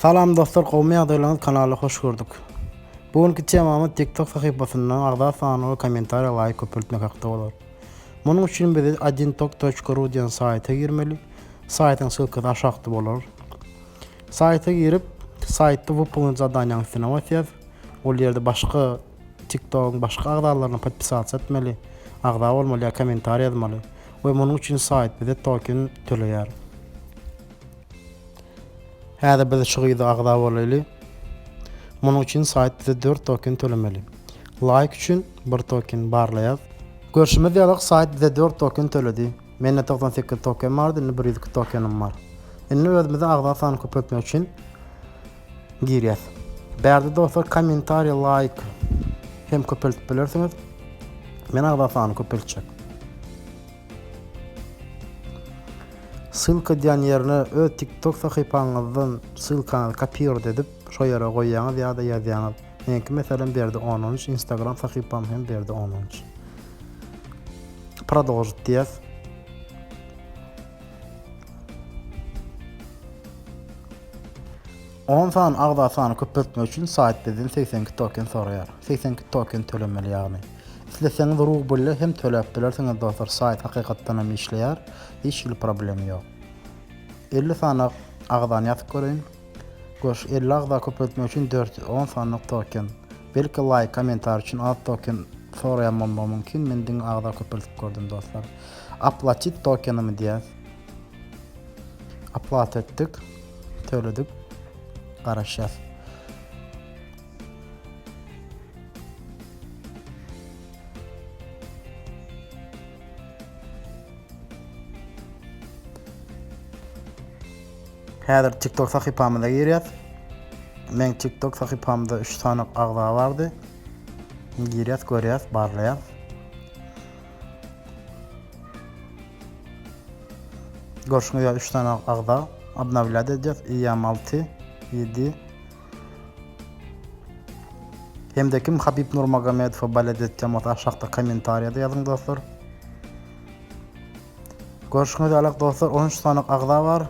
Salam dostlar, Qowmi Ýagdaýlaryň kanalyna hoş gördük. Bugünkü temamyz TikTok sahypasyndan agda sany kommentariýa laýyk köpeltmek hakda bolar. Munyň üçin biz adintok.ru diýen saýta girmeli. Saýtyň sylky aşagda bolar. Saýta girip, saýtda bu pulun zadanyň üstüne basýar. Ol ýerde başga TikTok, başga agdalaryna podpisat etmeli. Agda bolmaly, kommentariýa ýazmaly. We munyň üçin saýt bize token töleýär. Häzir biz şu gyzy agda bolaly. Munyň üçin saýt bize 4 token tölemeli. Like üçin 1 token barlaýar. Görüşimiz ýalyk saýt bize 4 token töledi. Mende 98 token bardy, indi 102 tokenim bar. Indi özümize agda sany köpeltmek üçin girýär. Bärde dostlar kommentariýa, like hem köpeltip bilersiňiz. Men agda sany köpeltjek. Sylka diýen ýerine öz TikTok sahypaňyzdan sylkany kopiýer edip şo ýere goýýaňyz ýa-da ýazýaňyz. Menki meselem berdi 10. Instagram sahypam hem berdi 10. Продолжить diýär. On san agda sany köpeltmek üçin saýt bizden 82 token soraýar. 82 token tölemeli ýagny. Isleseňiz ruh bolle hem töläp bilersiňiz dostlar, saýt hakykatdan hem işleýär. Hiç bir problem ýok. 50 sany agdan ýazyp göreýin. Goş 50 agda köpeltmek üçin 410 sanyk token. Belki like, komentar üçin az token soraýanmam mümkin. Men diň agda köpeltip gördüm dostlar. Aplatit tokenimi diýär. Aplat etdik. Töledik. Garaşýar. Häzir TikTok sahypamyza girýär. Men TikTok sahypamda 3 sanyk agda bardy. Girýär, görýär, barlaýar. Görüşmek 3 sanyk agda обновлять edýär. IM 6, 7. Hemde kim Habib Nurmagomedov baladet ýa-da aşagda kommentariýada ýazyň dostlar. Görüşmek ýalyk dostlar 13 sanyk agda bar.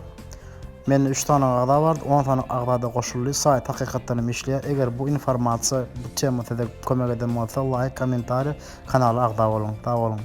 Men 3 tane agda bar, 10 tane agda goşuldy. Saýt hakykatdan hem işleýär. Eger bu informasiýa bu temada kömek eden bolsa, like, komentariýa, kanala agda bolun. Sag bolun.